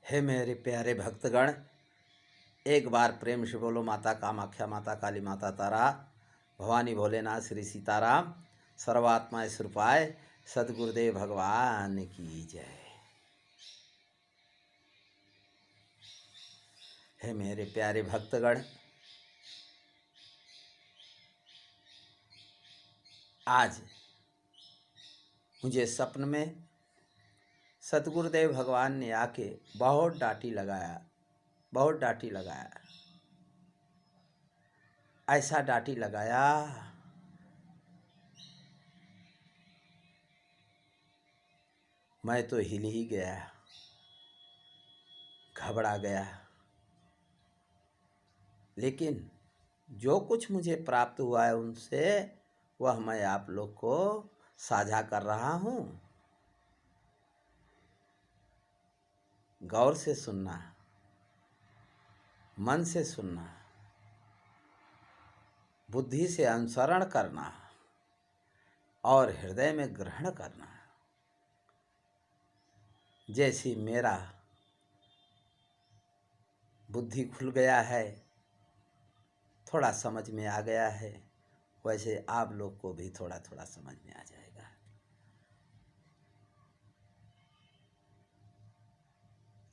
हे मेरे प्यारे भक्तगण, एक बार प्रेम से बोलो माता कामाख्या, माता काली, माता तारा, भवानी भोलेनाथ, श्री सीताराम, सर्वात्मा स्वरूपाय सदगुरुदेव भगवान की जय। हे मेरे प्यारे भक्तगण, आज मुझे सपन में सतगुरुदेव भगवान ने आके बहुत डांटी लगाया। ऐसा डांटी लगाया मैं तो हिल ही गया, घबरा गया। लेकिन जो कुछ मुझे प्राप्त हुआ है उनसे वह मैं आप लोग को साझा कर रहा हूँ। गौर से सुनना, मन से सुनना, बुद्धि से अनुसरण करना और हृदय में ग्रहण करना। जैसी मेरा बुद्धि खुल गया है, थोड़ा समझ में आ गया है, वैसे आप लोग को भी थोड़ा थोड़ा समझ में आ जाएगा।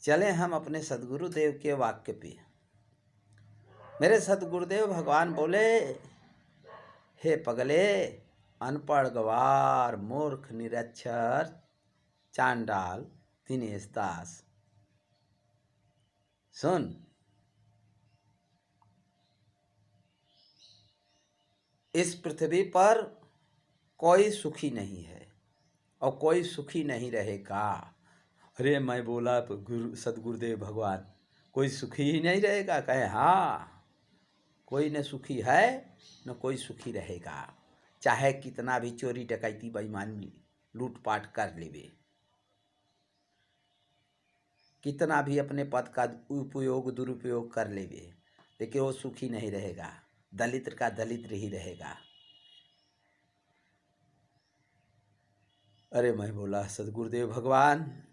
चलें हम अपने सदगुरुदेव के वाक्य पे। मेरे सदगुरुदेव भगवान बोले, हे पगले, अनपढ़, गवार, मूर्ख, निरक्षर, चांडाल, दिनेश दास, सुन, इस पृथ्वी पर कोई सुखी नहीं है और कोई सुखी नहीं रहेगा। अरे मैं बोला सदगुरुदेव भगवान, कोई सुखी ही नहीं रहेगा? कहे हाँ, कोई न सुखी है न कोई सुखी रहेगा। चाहे कितना भी चोरी डकैती बेईमानी लूटपाट कर लेवे, कितना भी अपने पद का उपयोग दुरुपयोग कर लेवे, लेकिन वो सुखी नहीं रहेगा। दलित का दलित ही रहेगा। अरे मैं बोला सदगुरुदेव भगवान,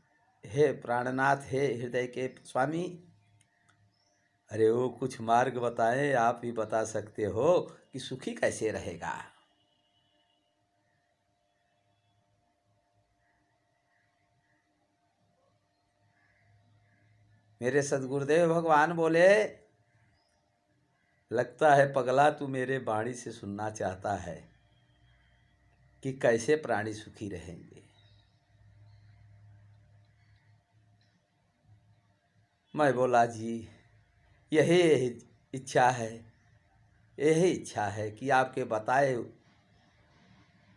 हे प्राणनाथ, हे हृदय के स्वामी, अरे वो कुछ मार्ग बताएं, आप ही बता सकते हो कि सुखी कैसे रहेगा। मेरे सदगुरुदेव भगवान बोले, लगता है पगला तू मेरे वाणी से सुनना चाहता है कि कैसे प्राणी सुखी रहेंगे। मैं बोला जी, यही इच्छा है कि आपके बताए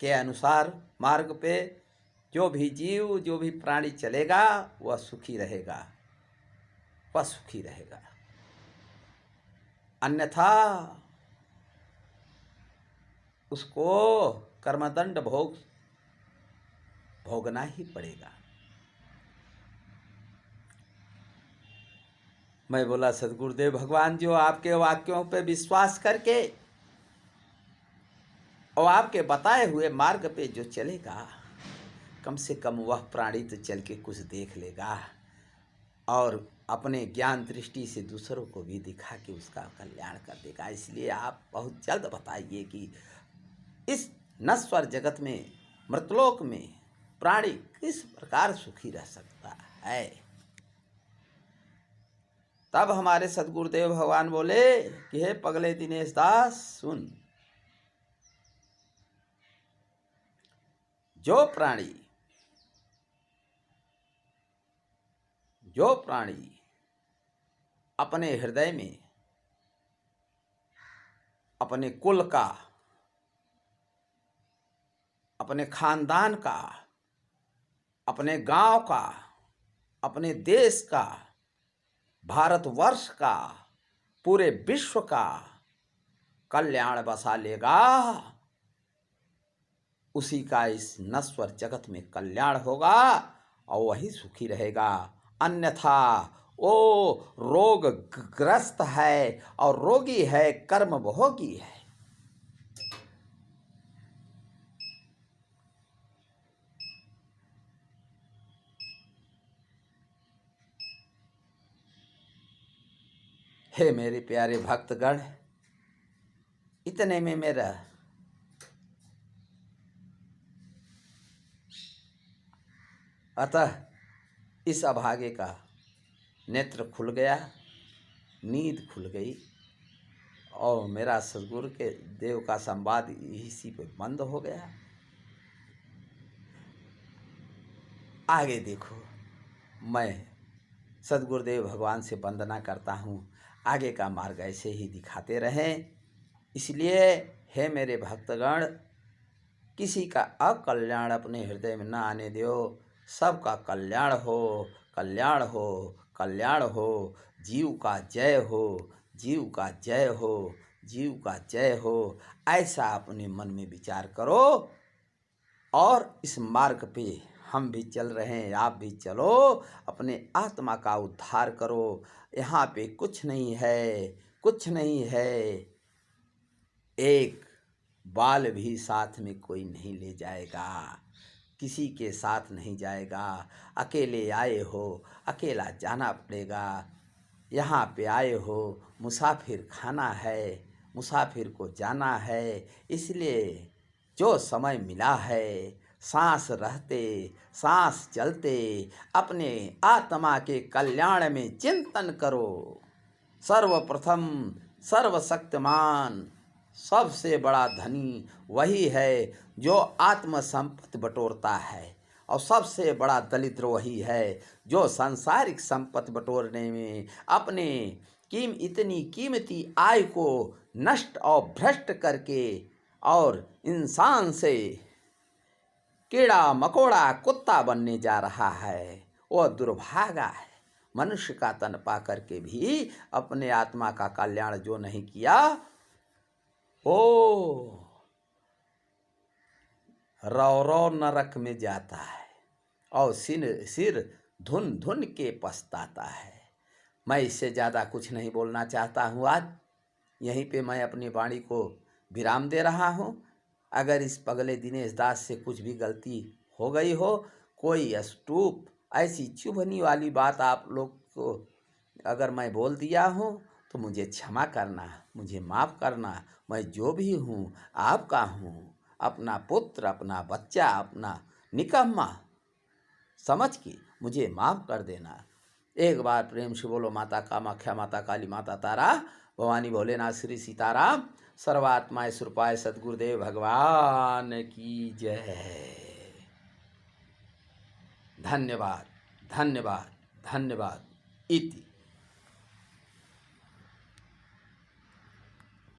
के अनुसार मार्ग पे जो भी जीव, जो भी प्राणी चलेगा वह सुखी रहेगा, वह सुखी रहेगा। अन्यथा उसको कर्मदंड भोगना ही पड़ेगा। मैं बोला सदगुरुदेव भगवान, जो आपके वाक्यों पे विश्वास करके और आपके बताए हुए मार्ग पे जो चलेगा, कम से कम वह प्राणी तो चल के कुछ देख लेगा और अपने ज्ञान दृष्टि से दूसरों को भी दिखा के उसका कल्याण कर देगा। इसलिए आप बहुत जल्द बताइए कि इस नश्वर जगत में, मृतलोक में प्राणी किस प्रकार सुखी रह सकता है। तब हमारे सदगुरुदेव भगवान बोले कि हे पगले दिनेश दास, सुन, जो प्राणी अपने हृदय में अपने कुल का, अपने खानदान का, अपने गांव का, अपने देश का, भारतवर्ष का, पूरे विश्व का कल्याण बसा लेगा, उसी का इस नश्वर जगत में कल्याण होगा और वही सुखी रहेगा। अन्यथा वो रोगग्रस्त है और रोगी है, कर्म भोगी है। हे मेरे प्यारे भक्तगण, इतने में मेरा अतः इस अभागे का नेत्र खुल गया, नींद खुल गई और मेरा सदगुरु के देव का संवाद इसी पे बंद हो गया। आगे देखो, मैं सदगुरुदेव भगवान से वंदना करता हूँ, आगे का मार्ग ऐसे ही दिखाते रहें। इसलिए हे मेरे भक्तगण, किसी का अकल्याण अपने हृदय में न आने दो। सबका कल्याण हो, कल्याण हो, कल्याण हो। जीव का जय हो, जीव का जय हो, जीव का जय हो। ऐसा अपने मन में विचार करो और इस मार्ग पे हम भी चल रहे हैं, आप भी चलो, अपने आत्मा का उद्धार करो। यहाँ पे कुछ नहीं है, कुछ नहीं है। एक बाल भी साथ में कोई नहीं ले जाएगा, किसी के साथ नहीं जाएगा। अकेले आए हो, अकेला जाना पड़ेगा। यहाँ पे आए हो, मुसाफिर खाना है, मुसाफिर को जाना है। इसलिए जो समय मिला है, सांस रहते, सांस चलते अपने आत्मा के कल्याण में चिंतन करो। सर्वप्रथम सर्वशक्तिमान सबसे बड़ा धनी वही है जो आत्म संपत्ति बटोरता है, और सबसे बड़ा दरिद्र वही है जो सांसारिक संपत्ति बटोरने में अपने इतनी कीमती आय को नष्ट और भ्रष्ट करके और इंसान से कीड़ा मकोड़ा कुत्ता बनने जा रहा है। वह दुर्भागा है। मनुष्य का तन पा करके भी अपने आत्मा का कल्याण जो नहीं किया, ओ रौ रौ नरक में जाता है और सिर धुन धुन के पछताता है। मैं इससे ज़्यादा कुछ नहीं बोलना चाहता हूँ। आज यहीं पे मैं अपनी वाणी को विराम दे रहा हूँ। अगर इस पगले दिनेश दास से कुछ भी गलती हो गई हो, कोई अस्तूप ऐसी चुभनी वाली बात आप लोग को अगर मैं बोल दिया हूँ तो मुझे क्षमा करना, मुझे माफ़ करना। मैं जो भी हूँ आपका हूँ, अपना पुत्र, अपना बच्चा, अपना निकम्मा समझ के मुझे माफ़ कर देना। एक बार प्रेम से बोलो माता कामाख्या, माता काली, माता तारा, भवानी भोलेनाथ, श्री सीताराम। सर्वात्माएं सुरपाय सद्गुरुदेव भगवान की जय। धन्यवाद, धन्यवाद, धन्यवाद। इति।